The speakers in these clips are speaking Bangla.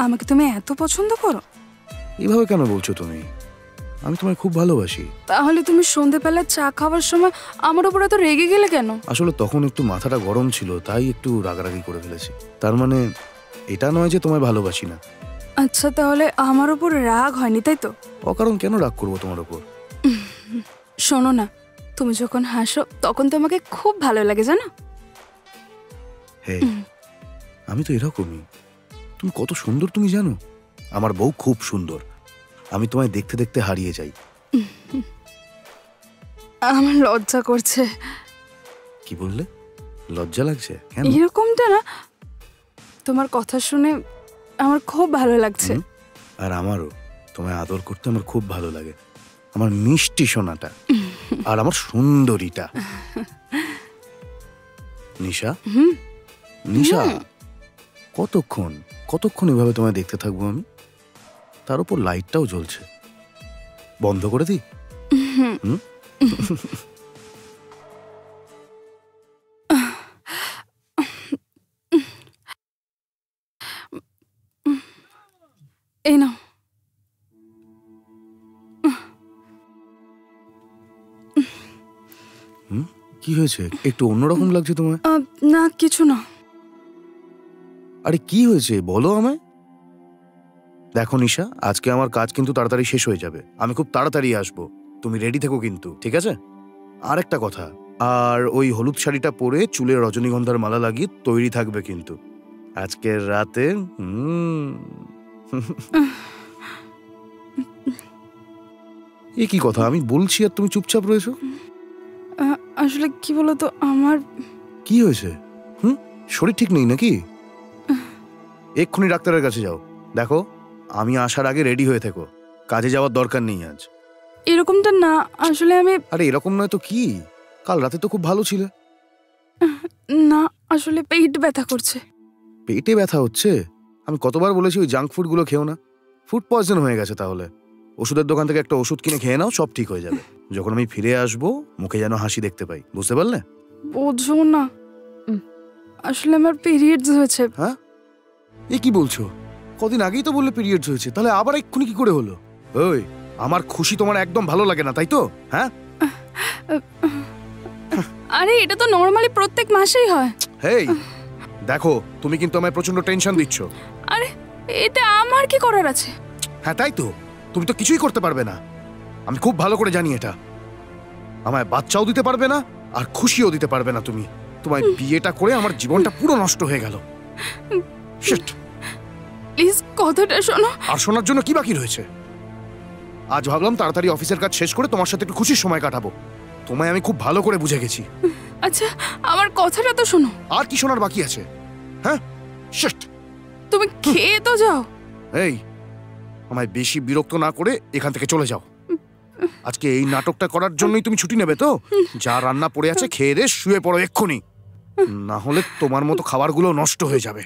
আমাকে তুমি এত পছন্দ করো? এইভাবে কেন বলছো তুমি? আমি তোমায় খুব ভালোবাসি। তাহলে তুমি সন্ধেবেলা চা খাওয়ার সময় আমার উপর এত রেগে গেলে কেন? আসলে তখন একটু মাথাটা গরম ছিল, তাই একটু রাগারাগি করে ফেলেছি। তার মানে এটা নয় যে তোমায় ভালোবাসি না। আচ্ছা, তাহলে আমার উপর রাগ হয়নি, তাই তো? অকারণ কেন রাগ করবো তোমার উপর? শোনো না, তুমি যখন হাসো তখন তোমাকে খুব ভালো লাগে, জানো? হে, আমি তো এরকমই। তুমি কত সুন্দর তুমি জানো? আমার বউ খুব সুন্দর। আমি তোমায় দেখতে দেখতে হারিয়ে যাই। আমার লজ্জা করছে। কি বললে? লজ্জা লাগছে কেন? এরকমটা না, তোমার কথা শুনে আমার খুব ভালো লাগছে। আর আমারও তোমায় আদর করতে আমার খুব ভালো লাগে। আমার মিষ্টি সোনাটা আর আমার সুন্দরীটা। নিশা, নিশা, কতক্ষণ কতক্ষণ এভাবে তোমায় দেখতে থাকবো আমি? তার উপর লাইটটাও জ্বলছে। বন্ধ করে দিই? এই নাও। কি হয়েছে? একটু অন্যরকম লাগছে তোমায়। না, কিছু না। আরে কি হয়েছে বলো আমায়। দেখো নিশা, আজকে আমার কাজ কিন্তু তাড়াতাড়ি শেষ হয়ে যাবে। আমি খুব তাড়াতাড়ি আসবো। তুমি রেডি থেকো কিন্তু, ঠিক আছে? আর একটা কথা, আর ওই হলুদ শাড়িটা পরে চুলে রজনীগন্ধার মালা লাগিয়ে তৈরি থাকবে কিন্তু আজকের রাতে। এ কি কথা? আমি বলছি আর তুমি চুপচাপ রয়েছো। আসলে কি বলতো, আমার কি হয়েছে? শরীর ঠিক নেই নাকি? এক্ষুনি ডাক্তারের কাছে যাও। দেখো, আমি আসার আগে রেডি হয়ে থেকো। কাজে যাওয়ার দরকার নেই আজ। এরকমটা না, আসলে আমি আরে এরকম নয় তো কি? কাল রাতে তো খুব ভালো ছিলে। না, আসলে পেট ব্যথা করছে। পেটে ব্যথা হচ্ছে? আমি কতবার বলেছি ওই জাঙ্ক ফুড গুলো খেও না। ফুড পয়জন হয়ে গেছে। তাহলে ওষুধের দোকান থেকে একটা ওষুধ কিনে খেয়ে নাও, সব ঠিক হয়ে যাবে। যখন আমি ফিরে আসবো মুখে যেন হাসি দেখতে পাই, বুঝতে পারলে? বোঝো না, আসলে আমার পিরিয়ডস হয়েছে। হ্যাঁ, এ কি বলছো? কদিন আগেই তো বললে পিরিয়ডস হয়েছে, তাহলে আবার এক্ষুনি কি করে হলো? ওই, আমার খুশি তোমার একদম ভালো লাগে না, তাই তো? হ্যাঁ, আরে এটা তো নরমালি প্রত্যেক মাসেই হয়। হেই দেখো, তুমি কিন্তু আমায় প্রচন্ড টেনশন দিচ্ছ। আরে এতে আমার কি করার আছে? হ্যাঁ তাই তো, তুমি তো কিছুই করতে পারবে না। আমি খুব ভালো করে জানি এটা। আমায় বাচ্চাও দিতে পারবে না আর খুশিও দিতে পারবে না তুমি। তোমায় বিয়েটা করে আমার জীবনটা পুরো নষ্ট হয়ে গেল। শিট। প্লিজ কথাটা শোনো। আর শোনার জন্য কি বাকি রয়েছে? আজ ভাবলাম তাড়াতাড়ি অফিসের কাজ শেষ করে তোমার সাথে একটু খুশির সময় কাটাবো। তোমায় আমি খুব ভালো করে বুঝে গেছি। আচ্ছা, আমার কথাটা তো শোনো। আর কি শোনার বাকি আছে? হ্যাঁ, শিট। তুমি খেয়ে তো যাও। এই, আমায় বেশি বিরক্ত না করে এখান থেকে চলে যাও। আজকে এই নাটকটা করার জন্যই তুমি ছুটি নেবে তো? যা রান্না পড়ে আছে খেয়ে দে, শুয়ে পড়ো এক্ষুনি। না হলে তোমার মতো খাবারগুলো নষ্ট হয়ে যাবে।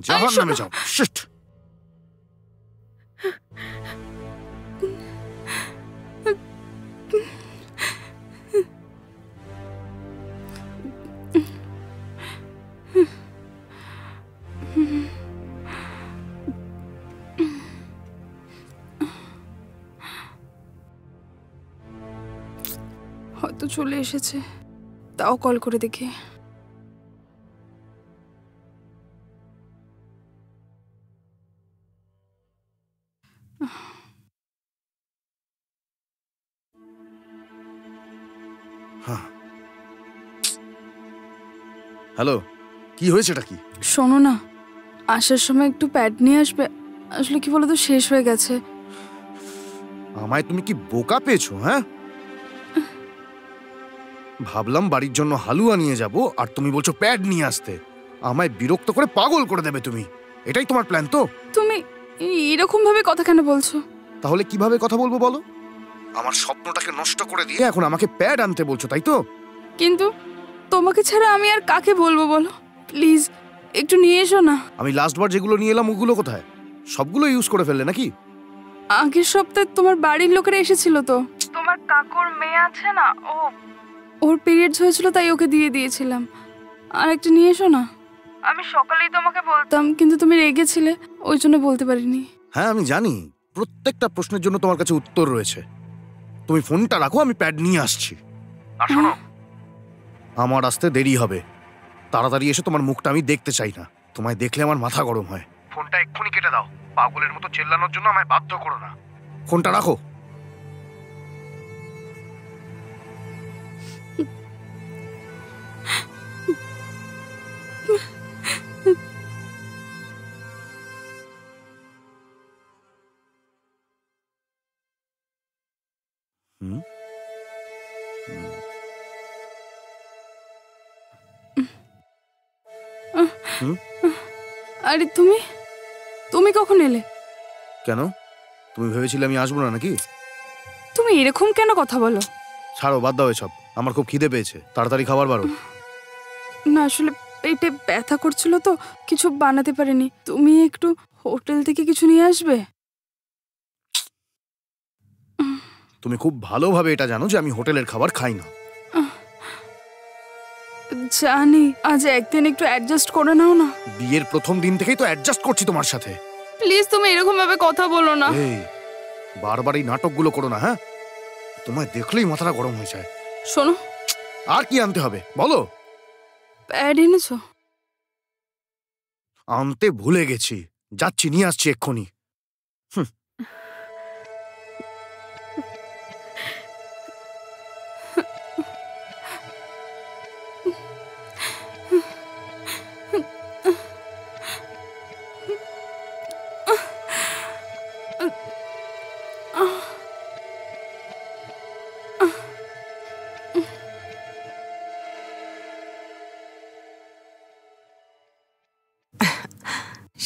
জাহান্নামে যাও। শিট। হয়তো চলে এসেছে, তাও কল করে দেখি। হ্যালো, কি হয়েছেটা কি? শোনো না, আসার সময় একটু প্যাড নিয়ে আসবে। আসলে কি বলতো, শেষ হয়ে গেছে। আমায় তুমি কি বোকা পেয়েছো? হ্যাঁ, ভাবলাম বাড়ির জন্য হালুয়া নিয়ে যাব আর তুমি বলছো প্যাড নিয়ে আসতে। আমায় বিরক্ত করে পাগল করে দেবে তুমি। এটাই তোমার প্ল্যান তো? তুমি এরকম ভাবে কথা কেন বলছো? তাহলে কিভাবে কথা বলবো বলো? আমার স্বপ্নটাকে নষ্ট করে দিয়ে এখন আমাকে প্যাড আনতে বলছো, তাই তো? কিন্তু তোমাকে ছাড়া আমি আর কাকে বলবো বলো? প্লিজ একটু নিয়ে এসো না। আমি লাস্টবার যেগুলো নিয়ে এলাম ওগুলো কোথায়? সবগুলো ইউজ করে ফেললে নাকি? আগের সপ্তাহে তোমার বাড়ির লোকেরা এসেছিল তো। তোমার কাকুর মেয়ে আছে না, ওর পিরিয়ডস হয়েছিল তাই ওকে দিয়ে দিয়েছিলাম। আর একটা নিয়ে এসো না। আমি সকালেই তোমাকে বলতাম, কিন্তু তুমি রেগেছিলে, ওই জন্য বলতে পারিনি। হ্যাঁ আমি জানি, প্রত্যেকটা প্রশ্নের জন্য তোমার কাছে উত্তর রয়েছে। তুমি ফোনটা রাখো, আমি প্যাড নিয়ে আসছি। আর শোনো, আমার আসতে দেরি হবে, তাড়াতাড়ি এসে তোমার মুখটা আমি দেখতে চাই না। তোমায় দেখলে আমার মাথা গরম হয়। ফোনটা এক্ষুনি কেটে দাও, পাগলের মতো চেল্লানোর জন্য আমায় বাধ্য করো না। ফোনটা রাখো। হুম হুম আরে তুমি তুমি কখন এলে? কেন, তুমি ভেবেছিলে আমি আসবো না নাকি? তুমি এরকম কেন কথা বলো? ছাড়ো, বাদ দাও এসব। আমার খুব খিদে পেয়েছে, তাড়াতাড়ি খাবার বারো। না, আসলে পেটে ব্যথা করছিল তো কিছু বানাতে পারিনি। তুমি একটু হোটেল থেকে কিছু নিয়ে আসবে? তুমি খুব ভালোভাবে এটা জানো যে আমি হোটেলের খাবার খাই না। জানি, আজ একদিন একটু অ্যাডজাস্ট করে নাও না। বিয়ের প্রথম দিন থেকেই তো অ্যাডজাস্ট করছি তোমার সাথে। প্লিজ তুমি এরকম ভাবে কথা বলো না। এই, বারবার এই নাটকগুলো করো না। হ্যাঁ, তোমায় দেখলেই মাথাটা গরম হয়ে যায়। শোনো, আর কি আনতে হবে বলো? প্যাড এনেছো? আনতে ভুলে গেছি, যাচ্ছি, নিয়ে আসছি এক্ষুনি।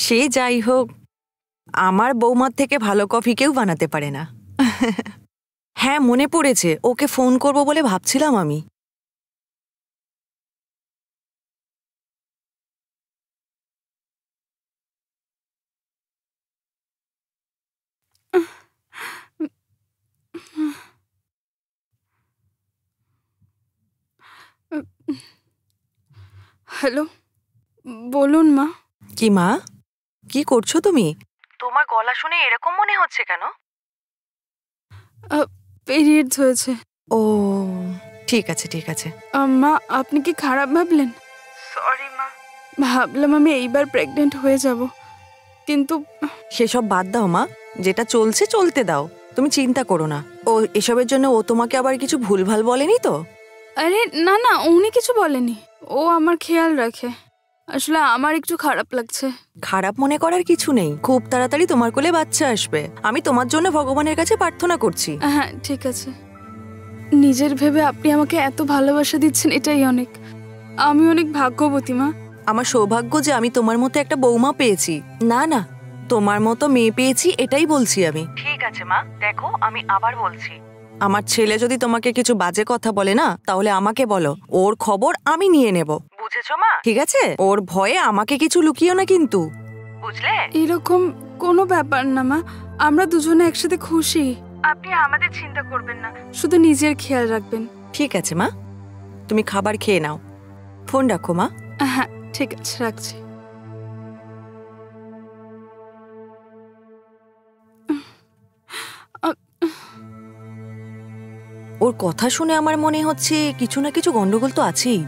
সে যাই হোক, আমার বৌমার থেকে ভালো কফি কেউ বানাতে পারে না। হ্যাঁ, মনে পড়েছে, ওকে ফোন করব বলে ভাবছিলাম আমি। হ্যালো, বলুন মা। কি মা, কি করছো তুমি? তোমার গলা শুনে এরকম মনে হচ্ছে কেন? পিরিয়ডস হয়েছে। ও, ঠিক আছে ঠিক আছে। মা, আপনি কি খারাপ ভাবলেন? সরি মা, ভাবলাম আমি এইবার প্রেগনেন্ট হয়ে যাব, কিন্তু সেসব বাদ দাও মা, যেটা চলছে চলতে দাও, তুমি চিন্তা করো না। ও এসবের জন্য ও তোমাকে আবার কিছু ভুলভাল বলেনি তো? আরে না না, উনি কিছু বলেনি, ও আমার খেয়াল রাখে। আসলে আমার একটু খারাপ লাগছে। খারাপ মনে করার কিছু নেই, খুব তাড়াতাড়ি তোমার কোলে বাচ্চা আসবে। আমি তোমার জন্য ভগবানের কাছে প্রার্থনা করছি। হ্যাঁ ঠিক আছে, নিজের ভেবে আপনি আমাকে এত ভালোবাসা দিচ্ছেন, এটাই অনেক। আমি অনেক ভাগ্যবতী মা। আমার সৌভাগ্য যে আমি তোমার মতো একটা বৌমা পেয়েছি। না না, তোমার মতো মেয়ে পেয়েছি, এটাই বলছি আমি। ঠিক আছে মা, দেখো আমি আবার বলছি, আমার ছেলে যদি তোমাকে কিছু বাজে কথা বলে না, তাহলে আমাকে বলো, ওর খবর আমি নিয়ে নেব। বুঝেছো মা? ঠিক আছে, ওর ভয়ে আমাকে কিছু লুকিও না কিন্তু, বুঝলে? এরকম কোনো ব্যাপার না মা, আমরা দুজনে একসাথে খুশি। আপনি আমাদের চিন্তা করবেন না, শুধু নিজের খেয়াল রাখবেন। ঠিক আছে মা, তুমি খাবার খেয়ে নাও, ফোন রাখো মা। হ্যাঁ ঠিক আছে, রাখছি। ওর কথা শুনে আমার মনে হচ্ছে কিছু না কিছু গন্ডগোল তো আছেই।